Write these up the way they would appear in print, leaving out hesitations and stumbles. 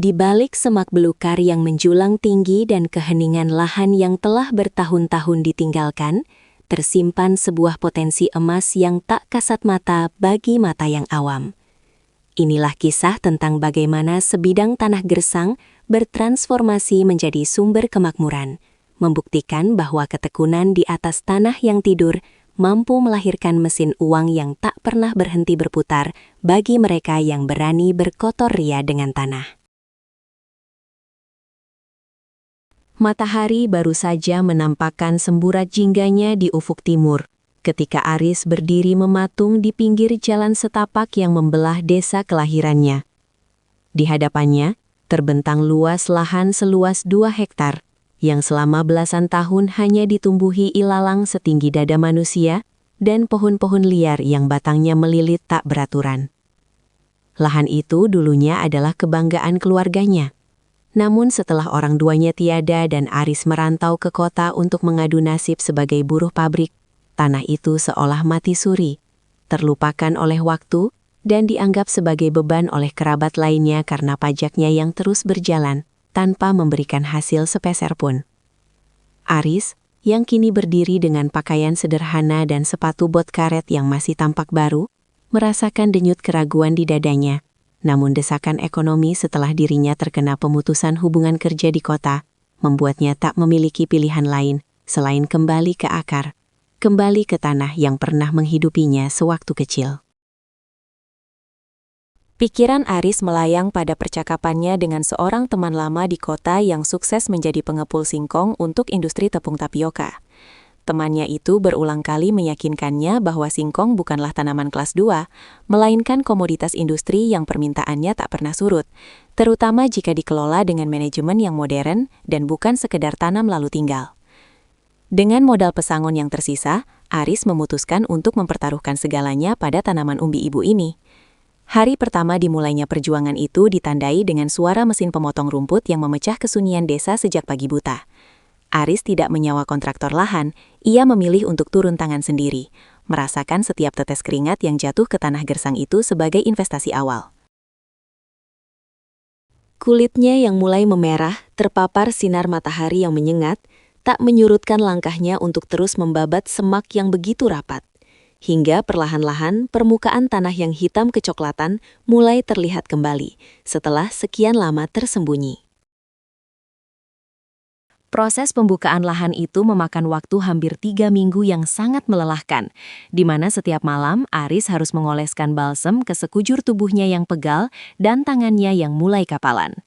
Di balik semak belukar yang menjulang tinggi dan keheningan lahan yang telah bertahun-tahun ditinggalkan, tersimpan sebuah potensi emas yang tak kasat mata bagi mata yang awam. Inilah kisah tentang bagaimana sebidang tanah gersang bertransformasi menjadi sumber kemakmuran, membuktikan bahwa ketekunan di atas tanah yang tidur mampu melahirkan mesin uang yang tak pernah berhenti berputar bagi mereka yang berani berkotor ria dengan tanah. Matahari baru saja menampakkan semburat jingganya di ufuk timur, ketika Aris berdiri mematung di pinggir jalan setapak yang membelah desa kelahirannya. Di hadapannya, terbentang luas lahan seluas 2 hektar, yang selama belasan tahun hanya ditumbuhi ilalang setinggi dada manusia dan pohon-pohon liar yang batangnya melilit tak beraturan. Lahan itu dulunya adalah kebanggaan keluarganya. Namun setelah orang tuanya tiada dan Aris merantau ke kota untuk mengadu nasib sebagai buruh pabrik, tanah itu seolah mati suri, terlupakan oleh waktu, dan dianggap sebagai beban oleh kerabat lainnya karena pajaknya yang terus berjalan, tanpa memberikan hasil sepeser pun. Aris, yang kini berdiri dengan pakaian sederhana dan sepatu bot karet yang masih tampak baru, merasakan denyut keraguan di dadanya. Namun desakan ekonomi setelah dirinya terkena pemutusan hubungan kerja di kota, membuatnya tak memiliki pilihan lain selain kembali ke akar, kembali ke tanah yang pernah menghidupinya sewaktu kecil. Pikiran Aris melayang pada percakapannya dengan seorang teman lama di kota yang sukses menjadi pengepul singkong untuk industri tepung tapioka. Temannya itu berulang kali meyakinkannya bahwa singkong bukanlah tanaman kelas 2, melainkan komoditas industri yang permintaannya tak pernah surut, terutama jika dikelola dengan manajemen yang modern dan bukan sekedar tanam lalu tinggal. Dengan modal pesangon yang tersisa, Aris memutuskan untuk mempertaruhkan segalanya pada tanaman umbi ibu ini. Hari pertama dimulainya perjuangan itu ditandai dengan suara mesin pemotong rumput yang memecah kesunyian desa sejak pagi buta. Aris tidak menyewa kontraktor lahan, ia memilih untuk turun tangan sendiri, merasakan setiap tetes keringat yang jatuh ke tanah gersang itu sebagai investasi awal. Kulitnya yang mulai memerah, terpapar sinar matahari yang menyengat, tak menyurutkan langkahnya untuk terus membabat semak yang begitu rapat. Hingga perlahan-lahan permukaan tanah yang hitam kecoklatan mulai terlihat kembali, setelah sekian lama tersembunyi. Proses pembukaan lahan itu memakan waktu hampir 3 minggu yang sangat melelahkan, di mana setiap malam Aris harus mengoleskan balsem ke sekujur tubuhnya yang pegal dan tangannya yang mulai kapalan.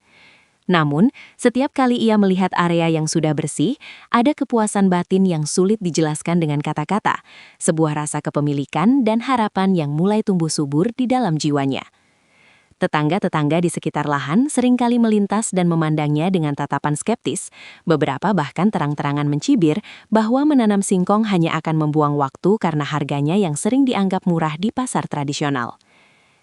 Namun, setiap kali ia melihat area yang sudah bersih, ada kepuasan batin yang sulit dijelaskan dengan kata-kata, sebuah rasa kepemilikan dan harapan yang mulai tumbuh subur di dalam jiwanya. Tetangga-tetangga di sekitar lahan seringkali melintas dan memandangnya dengan tatapan skeptis. Beberapa bahkan terang-terangan mencibir bahwa menanam singkong hanya akan membuang waktu karena harganya yang sering dianggap murah di pasar tradisional.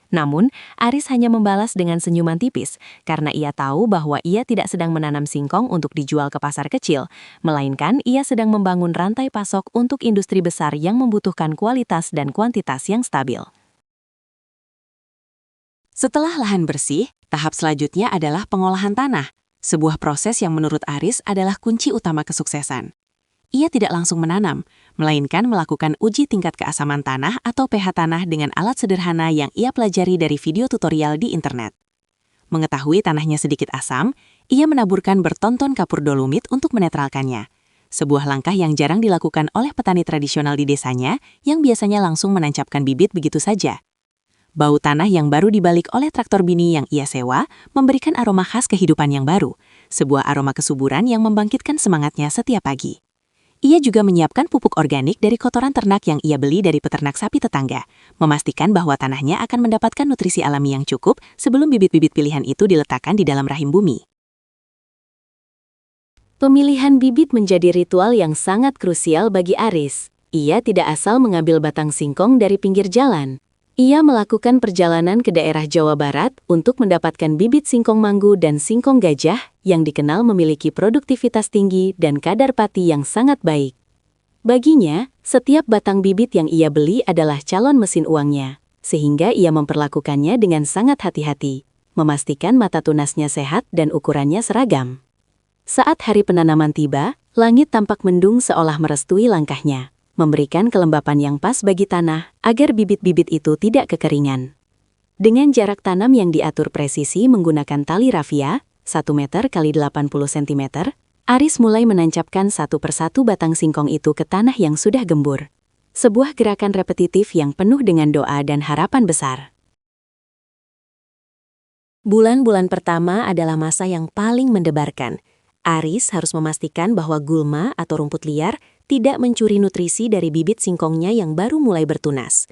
Namun, Aris hanya membalas dengan senyuman tipis karena ia tahu bahwa ia tidak sedang menanam singkong untuk dijual ke pasar kecil, melainkan ia sedang membangun rantai pasok untuk industri besar yang membutuhkan kualitas dan kuantitas yang stabil. Setelah lahan bersih, tahap selanjutnya adalah pengolahan tanah, sebuah proses yang menurut Aris adalah kunci utama kesuksesan. Ia tidak langsung menanam, melainkan melakukan uji tingkat keasaman tanah atau pH tanah dengan alat sederhana yang ia pelajari dari video tutorial di internet. Mengetahui tanahnya sedikit asam, ia menaburkan bertonton kapur dolomit untuk menetralkannya. Sebuah langkah yang jarang dilakukan oleh petani tradisional di desanya yang biasanya langsung menancapkan bibit begitu saja. Bau tanah yang baru dibalik oleh traktor bini yang ia sewa memberikan aroma khas kehidupan yang baru, sebuah aroma kesuburan yang membangkitkan semangatnya setiap pagi. Ia juga menyiapkan pupuk organik dari kotoran ternak yang ia beli dari peternak sapi tetangga, memastikan bahwa tanahnya akan mendapatkan nutrisi alami yang cukup sebelum bibit-bibit pilihan itu diletakkan di dalam rahim bumi. Pemilihan bibit menjadi ritual yang sangat krusial bagi Aris. Ia tidak asal mengambil batang singkong dari pinggir jalan. Ia melakukan perjalanan ke daerah Jawa Barat untuk mendapatkan bibit singkong manggu dan singkong gajah yang dikenal memiliki produktivitas tinggi dan kadar pati yang sangat baik. Baginya, setiap batang bibit yang ia beli adalah calon mesin uangnya, sehingga ia memperlakukannya dengan sangat hati-hati, memastikan mata tunasnya sehat dan ukurannya seragam. Saat hari penanaman tiba, langit tampak mendung seolah merestui langkahnya, memberikan kelembapan yang pas bagi tanah agar bibit-bibit itu tidak kekeringan. Dengan jarak tanam yang diatur presisi menggunakan tali rafia, 1 meter x 80 cm, Aris mulai menancapkan satu persatu batang singkong itu ke tanah yang sudah gembur. Sebuah gerakan repetitif yang penuh dengan doa dan harapan besar. Bulan-bulan pertama adalah masa yang paling mendebarkan. Aris harus memastikan bahwa gulma atau rumput liar tidak mencuri nutrisi dari bibit singkongnya yang baru mulai bertunas.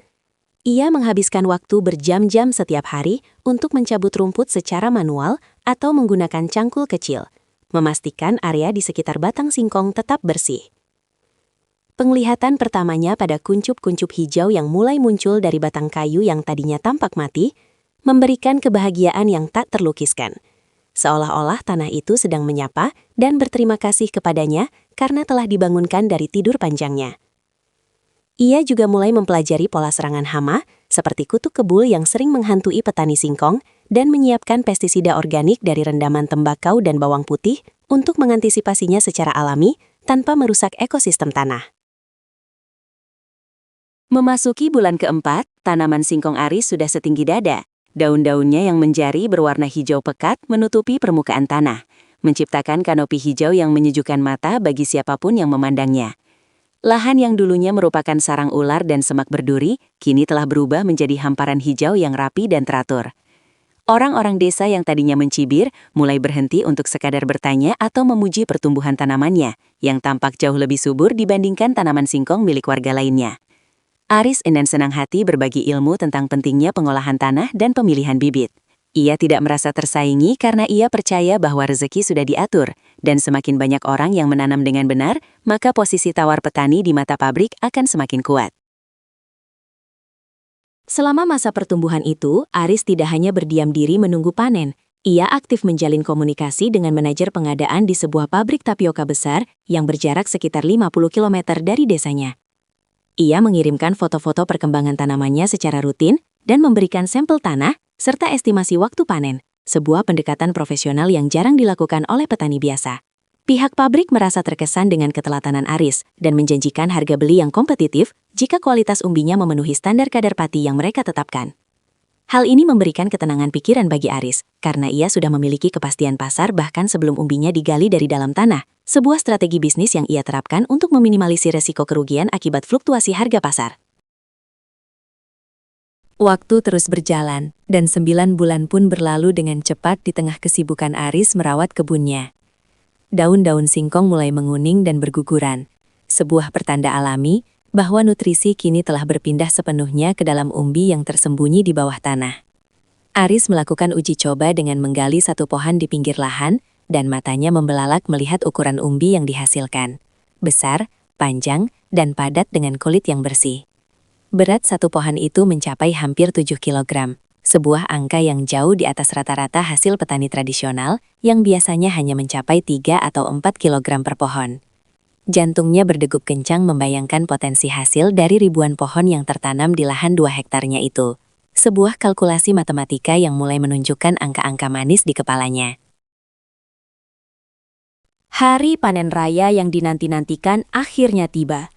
Ia menghabiskan waktu berjam-jam setiap hari untuk mencabut rumput secara manual atau menggunakan cangkul kecil, memastikan area di sekitar batang singkong tetap bersih. Penglihatan pertamanya pada kuncup-kuncup hijau yang mulai muncul dari batang kayu yang tadinya tampak mati, memberikan kebahagiaan yang tak terlukiskan. Seolah-olah tanah itu sedang menyapa dan berterima kasih kepadanya karena telah dibangunkan dari tidur panjangnya. Ia juga mulai mempelajari pola serangan hama, seperti kutu kebul yang sering menghantui petani singkong, dan menyiapkan pestisida organik dari rendaman tembakau dan bawang putih untuk mengantisipasinya secara alami tanpa merusak ekosistem tanah. Memasuki bulan keempat, tanaman singkong Aris sudah setinggi dada. Daun-daunnya yang menjari berwarna hijau pekat menutupi permukaan tanah, menciptakan kanopi hijau yang menyejukkan mata bagi siapapun yang memandangnya. Lahan yang dulunya merupakan sarang ular dan semak berduri, kini telah berubah menjadi hamparan hijau yang rapi dan teratur. Orang-orang desa yang tadinya mencibir, mulai berhenti untuk sekadar bertanya atau memuji pertumbuhan tanamannya, yang tampak jauh lebih subur dibandingkan tanaman singkong milik warga lainnya. Aris dengan senang hati berbagi ilmu tentang pentingnya pengolahan tanah dan pemilihan bibit. Ia tidak merasa tersaingi karena ia percaya bahwa rezeki sudah diatur, dan semakin banyak orang yang menanam dengan benar, maka posisi tawar petani di mata pabrik akan semakin kuat. Selama masa pertumbuhan itu, Aris tidak hanya berdiam diri menunggu panen. Ia aktif menjalin komunikasi dengan manajer pengadaan di sebuah pabrik tapioka besar yang berjarak sekitar 50 km dari desanya. Ia mengirimkan foto-foto perkembangan tanamannya secara rutin dan memberikan sampel tanah serta estimasi waktu panen, sebuah pendekatan profesional yang jarang dilakukan oleh petani biasa. Pihak pabrik merasa terkesan dengan keteladanan Aris dan menjanjikan harga beli yang kompetitif jika kualitas umbinya memenuhi standar kadar pati yang mereka tetapkan. Hal ini memberikan ketenangan pikiran bagi Aris, karena ia sudah memiliki kepastian pasar bahkan sebelum umbinya digali dari dalam tanah, sebuah strategi bisnis yang ia terapkan untuk meminimalisir resiko kerugian akibat fluktuasi harga pasar. Waktu terus berjalan, dan 9 bulan pun berlalu dengan cepat di tengah kesibukan Aris merawat kebunnya. Daun-daun singkong mulai menguning dan berguguran, sebuah pertanda alami bahwa nutrisi kini telah berpindah sepenuhnya ke dalam umbi yang tersembunyi di bawah tanah. Aris melakukan uji coba dengan menggali satu pohon di pinggir lahan, dan matanya membelalak melihat ukuran umbi yang dihasilkan. Besar, panjang, dan padat dengan kulit yang bersih. Berat satu pohon itu mencapai hampir 7 kg, sebuah angka yang jauh di atas rata-rata hasil petani tradisional yang biasanya hanya mencapai 3 atau 4 kg per pohon. Jantungnya berdegup kencang membayangkan potensi hasil dari ribuan pohon yang tertanam di lahan 2 hektarnya itu. Sebuah kalkulasi matematika yang mulai menunjukkan angka-angka manis di kepalanya. Hari panen raya yang dinanti-nantikan akhirnya tiba.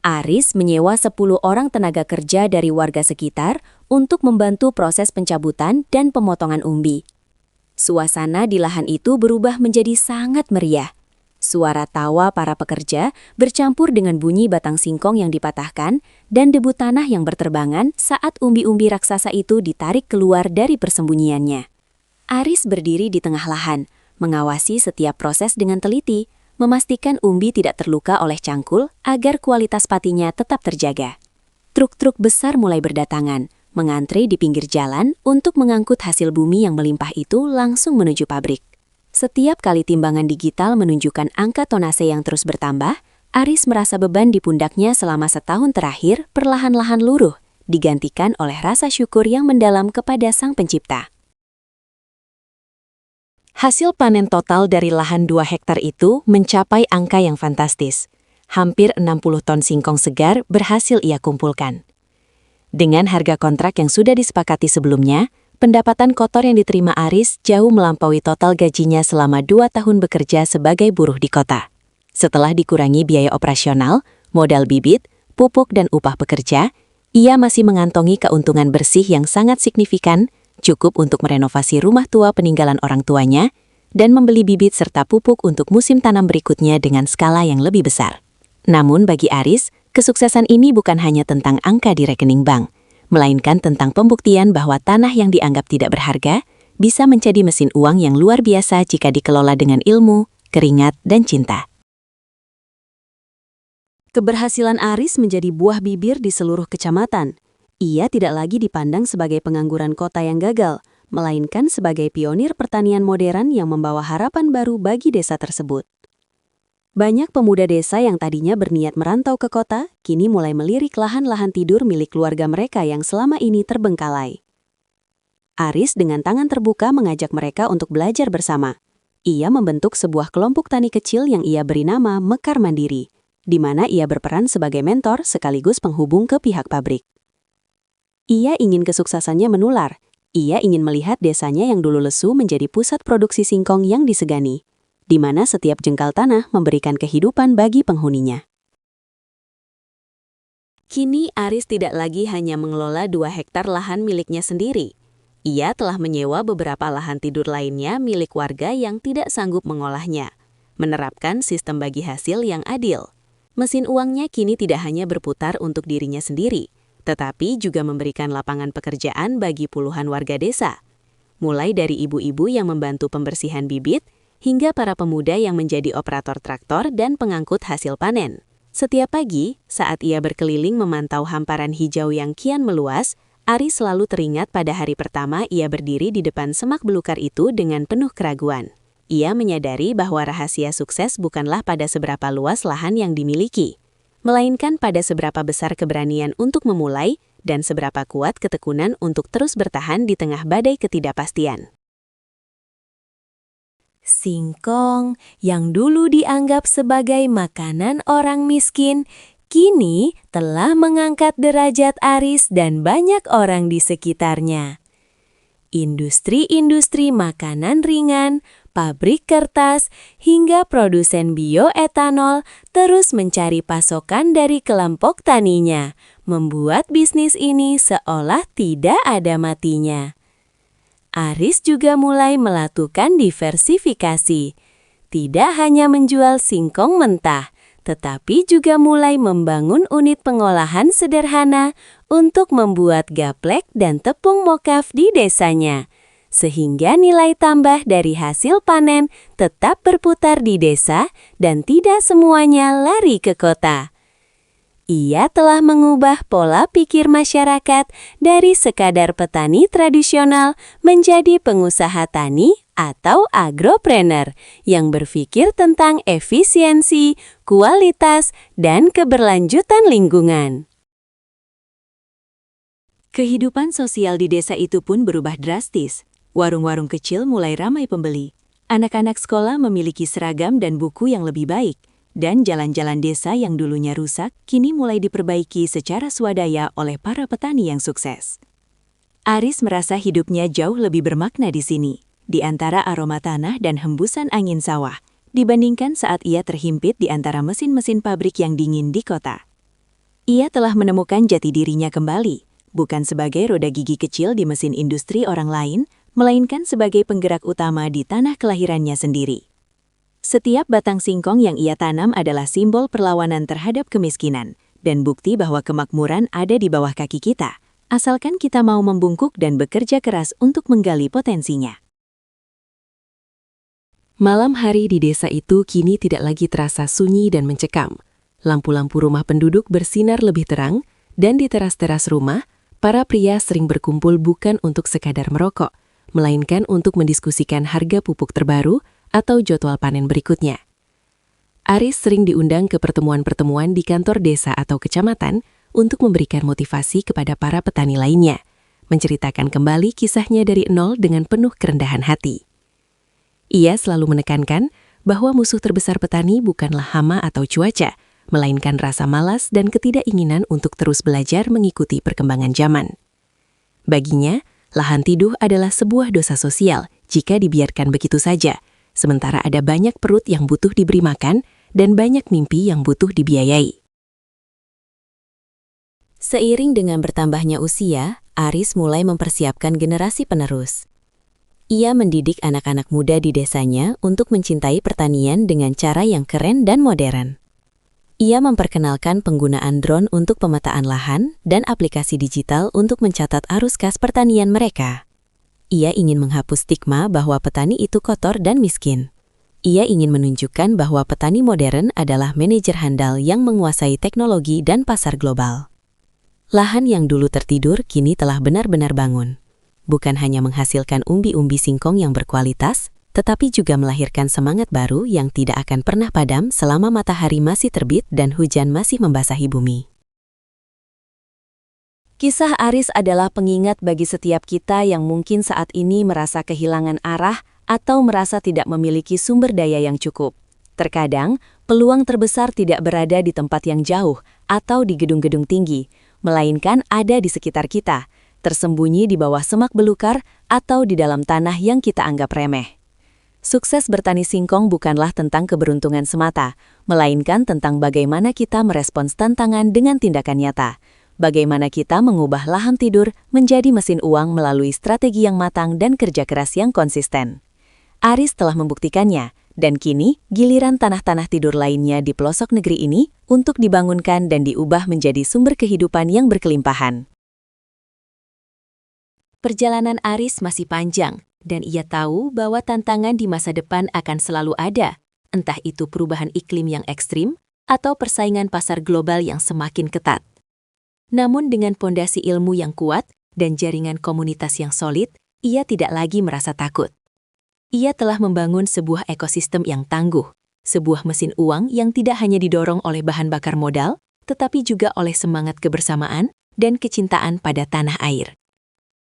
Aris menyewa 10 orang tenaga kerja dari warga sekitar untuk membantu proses pencabutan dan pemotongan umbi. Suasana di lahan itu berubah menjadi sangat meriah. Suara tawa para pekerja bercampur dengan bunyi batang singkong yang dipatahkan dan debu tanah yang berterbangan saat umbi-umbi raksasa itu ditarik keluar dari persembunyiannya. Aris berdiri di tengah lahan, mengawasi setiap proses dengan teliti, memastikan umbi tidak terluka oleh cangkul agar kualitas patinya tetap terjaga. Truk-truk besar mulai berdatangan, mengantre di pinggir jalan untuk mengangkut hasil bumi yang melimpah itu langsung menuju pabrik. Setiap kali timbangan digital menunjukkan angka tonase yang terus bertambah, Aris merasa beban di pundaknya selama setahun terakhir perlahan-lahan luruh, digantikan oleh rasa syukur yang mendalam kepada Sang Pencipta. Hasil panen total dari lahan 2 hektar itu mencapai angka yang fantastis. Hampir 60 ton singkong segar berhasil ia kumpulkan. Dengan harga kontrak yang sudah disepakati sebelumnya, pendapatan kotor yang diterima Aris jauh melampaui total gajinya selama 2 tahun bekerja sebagai buruh di kota. Setelah dikurangi biaya operasional, modal bibit, pupuk dan upah pekerja, ia masih mengantongi keuntungan bersih yang sangat signifikan, cukup untuk merenovasi rumah tua peninggalan orang tuanya, dan membeli bibit serta pupuk untuk musim tanam berikutnya dengan skala yang lebih besar. Namun bagi Aris, kesuksesan ini bukan hanya tentang angka di rekening bank, melainkan tentang pembuktian bahwa tanah yang dianggap tidak berharga bisa menjadi mesin uang yang luar biasa jika dikelola dengan ilmu, keringat, dan cinta. Keberhasilan Aris menjadi buah bibir di seluruh kecamatan. Ia tidak lagi dipandang sebagai pengangguran kota yang gagal, melainkan sebagai pionir pertanian modern yang membawa harapan baru bagi desa tersebut. Banyak pemuda desa yang tadinya berniat merantau ke kota, kini mulai melirik lahan-lahan tidur milik keluarga mereka yang selama ini terbengkalai. Aris dengan tangan terbuka mengajak mereka untuk belajar bersama. Ia membentuk sebuah kelompok tani kecil yang ia beri nama Mekar Mandiri, di mana ia berperan sebagai mentor sekaligus penghubung ke pihak pabrik. Ia ingin kesuksesannya menular. Ia ingin melihat desanya yang dulu lesu menjadi pusat produksi singkong yang disegani, di mana setiap jengkal tanah memberikan kehidupan bagi penghuninya. Kini Aris tidak lagi hanya mengelola 2 hektar lahan miliknya sendiri. Ia telah menyewa beberapa lahan tidur lainnya milik warga yang tidak sanggup mengolahnya, menerapkan sistem bagi hasil yang adil. Mesin uangnya kini tidak hanya berputar untuk dirinya sendiri, tetapi juga memberikan lapangan pekerjaan bagi puluhan warga desa. Mulai dari ibu-ibu yang membantu pembersihan bibit, hingga para pemuda yang menjadi operator traktor dan pengangkut hasil panen. Setiap pagi, saat ia berkeliling memantau hamparan hijau yang kian meluas, Aris selalu teringat pada hari pertama ia berdiri di depan semak belukar itu dengan penuh keraguan. Ia menyadari bahwa rahasia sukses bukanlah pada seberapa luas lahan yang dimiliki, melainkan pada seberapa besar keberanian untuk memulai dan seberapa kuat ketekunan untuk terus bertahan di tengah badai ketidakpastian. Singkong yang dulu dianggap sebagai makanan orang miskin, kini telah mengangkat derajat Aris dan banyak orang di sekitarnya. Industri-industri makanan ringan, pabrik kertas, hingga produsen bioetanol terus mencari pasokan dari kelompok taninya, membuat bisnis ini seolah tidak ada matinya. Aris juga mulai melakukan diversifikasi. Tidak hanya menjual singkong mentah, tetapi juga mulai membangun unit pengolahan sederhana untuk membuat gaplek dan tepung mokaf di desanya, sehingga nilai tambah dari hasil panen tetap berputar di desa dan tidak semuanya lari ke kota. Ia telah mengubah pola pikir masyarakat dari sekadar petani tradisional menjadi pengusaha tani atau agropreneur yang berpikir tentang efisiensi, kualitas, dan keberlanjutan lingkungan. Kehidupan sosial di desa itu pun berubah drastis. Warung-warung kecil mulai ramai pembeli. Anak-anak sekolah memiliki seragam dan buku yang lebih baik. Dan jalan-jalan desa yang dulunya rusak kini mulai diperbaiki secara swadaya oleh para petani yang sukses. Aris merasa hidupnya jauh lebih bermakna di sini, di antara aroma tanah dan hembusan angin sawah, dibandingkan saat ia terhimpit di antara mesin-mesin pabrik yang dingin di kota. Ia telah menemukan jati dirinya kembali, bukan sebagai roda gigi kecil di mesin industri orang lain, melainkan sebagai penggerak utama di tanah kelahirannya sendiri. Setiap batang singkong yang ia tanam adalah simbol perlawanan terhadap kemiskinan dan bukti bahwa kemakmuran ada di bawah kaki kita, asalkan kita mau membungkuk dan bekerja keras untuk menggali potensinya. Malam hari di desa itu kini tidak lagi terasa sunyi dan mencekam. Lampu-lampu rumah penduduk bersinar lebih terang, dan di teras-teras rumah, para pria sering berkumpul bukan untuk sekadar merokok, melainkan untuk mendiskusikan harga pupuk terbaru atau jadwal panen berikutnya. Aris sering diundang ke pertemuan-pertemuan di kantor desa atau kecamatan untuk memberikan motivasi kepada para petani lainnya, menceritakan kembali kisahnya dari nol dengan penuh kerendahan hati. Ia selalu menekankan bahwa musuh terbesar petani bukanlah hama atau cuaca, melainkan rasa malas dan ketidakinginan untuk terus belajar mengikuti perkembangan zaman. Baginya, lahan tiduh adalah sebuah dosa sosial jika dibiarkan begitu saja, sementara ada banyak perut yang butuh diberi makan dan banyak mimpi yang butuh dibiayai. Seiring dengan bertambahnya usia, Aris mulai mempersiapkan generasi penerus. Ia mendidik anak-anak muda di desanya untuk mencintai pertanian dengan cara yang keren dan modern. Ia memperkenalkan penggunaan drone untuk pemetaan lahan dan aplikasi digital untuk mencatat arus kas pertanian mereka. Ia ingin menghapus stigma bahwa petani itu kotor dan miskin. Ia ingin menunjukkan bahwa petani modern adalah manajer handal yang menguasai teknologi dan pasar global. Lahan yang dulu tertidur kini telah benar-benar bangun. Bukan hanya menghasilkan umbi-umbi singkong yang berkualitas, tetapi juga melahirkan semangat baru yang tidak akan pernah padam selama matahari masih terbit dan hujan masih membasahi bumi. Kisah Aris adalah pengingat bagi setiap kita yang mungkin saat ini merasa kehilangan arah atau merasa tidak memiliki sumber daya yang cukup. Terkadang, peluang terbesar tidak berada di tempat yang jauh atau di gedung-gedung tinggi, melainkan ada di sekitar kita, tersembunyi di bawah semak belukar atau di dalam tanah yang kita anggap remeh. Sukses bertani singkong bukanlah tentang keberuntungan semata, melainkan tentang bagaimana kita merespons tantangan dengan tindakan nyata. Bagaimana kita mengubah lahan tidur menjadi mesin uang melalui strategi yang matang dan kerja keras yang konsisten. Aris telah membuktikannya, dan kini giliran tanah-tanah tidur lainnya di pelosok negeri ini untuk dibangunkan dan diubah menjadi sumber kehidupan yang berkelimpahan. Perjalanan Aris masih panjang, dan ia tahu bahwa tantangan di masa depan akan selalu ada, entah itu perubahan iklim yang ekstrim atau persaingan pasar global yang semakin ketat. Namun dengan pondasi ilmu yang kuat dan jaringan komunitas yang solid, ia tidak lagi merasa takut. Ia telah membangun sebuah ekosistem yang tangguh, sebuah mesin uang yang tidak hanya didorong oleh bahan bakar modal, tetapi juga oleh semangat kebersamaan dan kecintaan pada tanah air.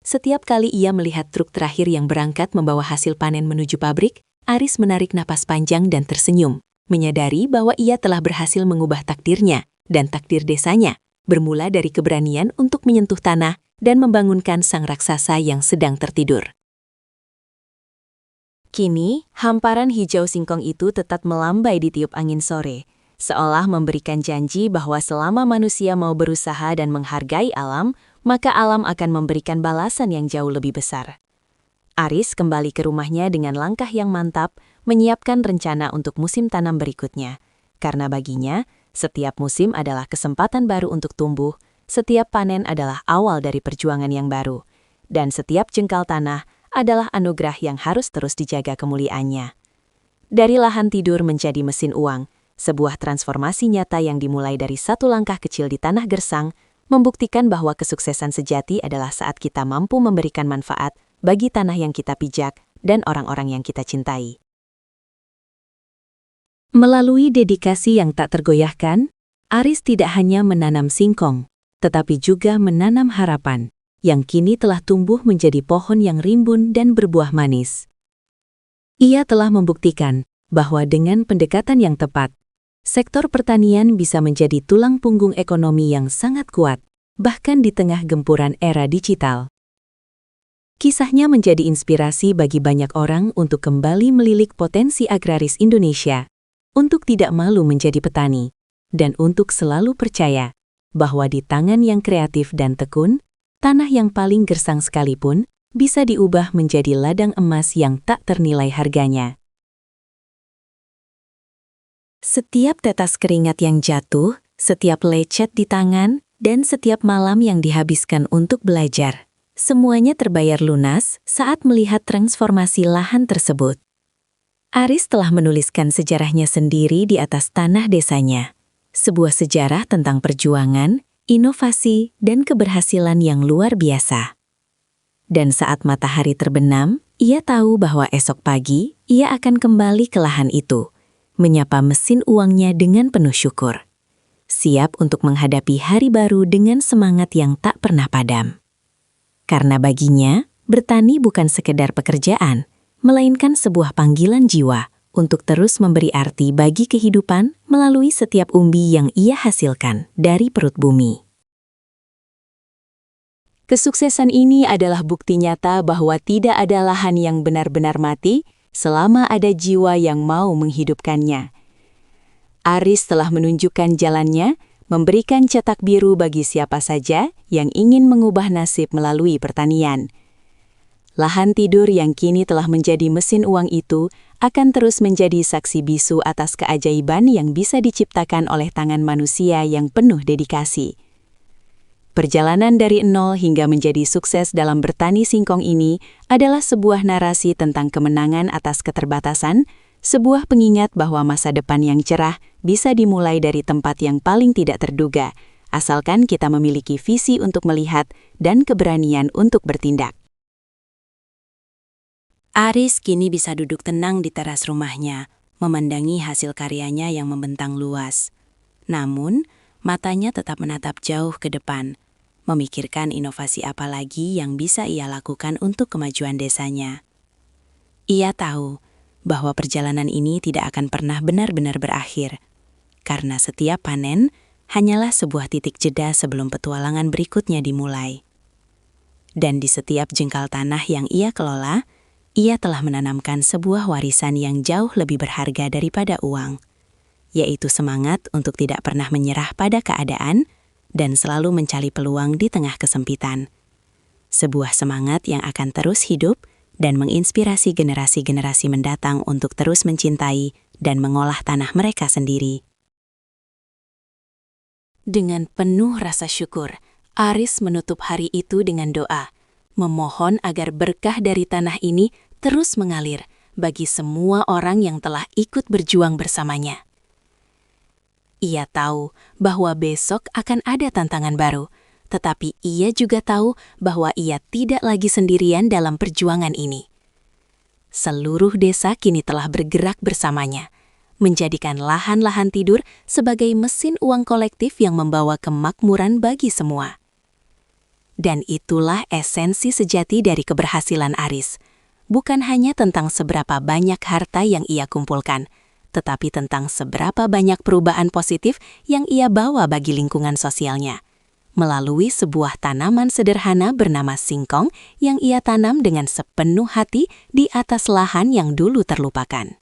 Setiap kali ia melihat truk terakhir yang berangkat membawa hasil panen menuju pabrik, Aris menarik napas panjang dan tersenyum, menyadari bahwa ia telah berhasil mengubah takdirnya dan takdir desanya, bermula dari keberanian untuk menyentuh tanah dan membangunkan sang raksasa yang sedang tertidur. Kini, hamparan hijau singkong itu tetap melambai di tiup angin sore, seolah memberikan janji bahwa selama manusia mau berusaha dan menghargai alam, maka alam akan memberikan balasan yang jauh lebih besar. Aris kembali ke rumahnya dengan langkah yang mantap, menyiapkan rencana untuk musim tanam berikutnya. Karena baginya, setiap musim adalah kesempatan baru untuk tumbuh, setiap panen adalah awal dari perjuangan yang baru, dan setiap jengkal tanah adalah anugerah yang harus terus dijaga kemuliaannya. Dari lahan tidur menjadi mesin uang, sebuah transformasi nyata yang dimulai dari satu langkah kecil di tanah gersang, membuktikan bahwa kesuksesan sejati adalah saat kita mampu memberikan manfaat bagi tanah yang kita pijak dan orang-orang yang kita cintai. Melalui dedikasi yang tak tergoyahkan, Aris tidak hanya menanam singkong, tetapi juga menanam harapan, yang kini telah tumbuh menjadi pohon yang rimbun dan berbuah manis. Ia telah membuktikan bahwa dengan pendekatan yang tepat, sektor pertanian bisa menjadi tulang punggung ekonomi yang sangat kuat, bahkan di tengah gempuran era digital. Kisahnya menjadi inspirasi bagi banyak orang untuk kembali melilik potensi agraris Indonesia, untuk tidak malu menjadi petani, dan untuk selalu percaya bahwa di tangan yang kreatif dan tekun, tanah yang paling gersang sekalipun bisa diubah menjadi ladang emas yang tak ternilai harganya. Setiap tetes keringat yang jatuh, setiap lecet di tangan, dan setiap malam yang dihabiskan untuk belajar, semuanya terbayar lunas saat melihat transformasi lahan tersebut. Aris telah menuliskan sejarahnya sendiri di atas tanah desanya, sebuah sejarah tentang perjuangan, inovasi, dan keberhasilan yang luar biasa. Dan saat matahari terbenam, ia tahu bahwa esok pagi ia akan kembali ke lahan itu, menyapa mesin uangnya dengan penuh syukur, siap untuk menghadapi hari baru dengan semangat yang tak pernah padam. Karena baginya, bertani bukan sekedar pekerjaan, melainkan sebuah panggilan jiwa untuk terus memberi arti bagi kehidupan melalui setiap umbi yang ia hasilkan dari perut bumi. Kesuksesan ini adalah bukti nyata bahwa tidak ada lahan yang benar-benar mati selama ada jiwa yang mau menghidupkannya. Aris telah menunjukkan jalannya, memberikan cetak biru bagi siapa saja yang ingin mengubah nasib melalui pertanian. Lahan tidur yang kini telah menjadi mesin uang itu akan terus menjadi saksi bisu atas keajaiban yang bisa diciptakan oleh tangan manusia yang penuh dedikasi. Perjalanan dari nol hingga menjadi sukses dalam bertani singkong ini adalah sebuah narasi tentang kemenangan atas keterbatasan, sebuah pengingat bahwa masa depan yang cerah bisa dimulai dari tempat yang paling tidak terduga, asalkan kita memiliki visi untuk melihat dan keberanian untuk bertindak. Aris kini bisa duduk tenang di teras rumahnya, memandangi hasil karyanya yang membentang luas. Namun, matanya tetap menatap jauh ke depan, memikirkan inovasi apa lagi yang bisa ia lakukan untuk kemajuan desanya. Ia tahu bahwa perjalanan ini tidak akan pernah benar-benar berakhir, karena setiap panen hanyalah sebuah titik jeda sebelum petualangan berikutnya dimulai. Dan di setiap jengkal tanah yang ia kelola, ia telah menanamkan sebuah warisan yang jauh lebih berharga daripada uang, yaitu semangat untuk tidak pernah menyerah pada keadaan dan selalu mencari peluang di tengah kesempitan. Sebuah semangat yang akan terus hidup dan menginspirasi generasi-generasi mendatang untuk terus mencintai dan mengolah tanah mereka sendiri. Dengan penuh rasa syukur, Aris menutup hari itu dengan doa, memohon agar berkah dari tanah ini terus mengalir bagi semua orang yang telah ikut berjuang bersamanya. Ia tahu bahwa besok akan ada tantangan baru, tetapi ia juga tahu bahwa ia tidak lagi sendirian dalam perjuangan ini. Seluruh desa kini telah bergerak bersamanya, menjadikan lahan-lahan tidur sebagai mesin uang kolektif yang membawa kemakmuran bagi semua. Dan itulah esensi sejati dari keberhasilan Aris, bukan hanya tentang seberapa banyak harta yang ia kumpulkan, tetapi tentang seberapa banyak perubahan positif yang ia bawa bagi lingkungan sosialnya, melalui sebuah tanaman sederhana bernama singkong yang ia tanam dengan sepenuh hati di atas lahan yang dulu terlupakan.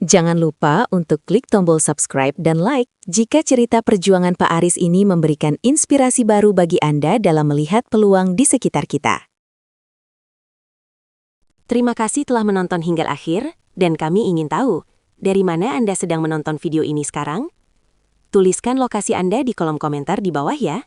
Jangan lupa untuk klik tombol subscribe dan like jika cerita perjuangan Pak Aris ini memberikan inspirasi baru bagi Anda dalam melihat peluang di sekitar kita. Terima kasih telah menonton hingga akhir. Dan kami ingin tahu, dari mana Anda sedang menonton video ini sekarang? Tuliskan lokasi Anda di kolom komentar di bawah ya.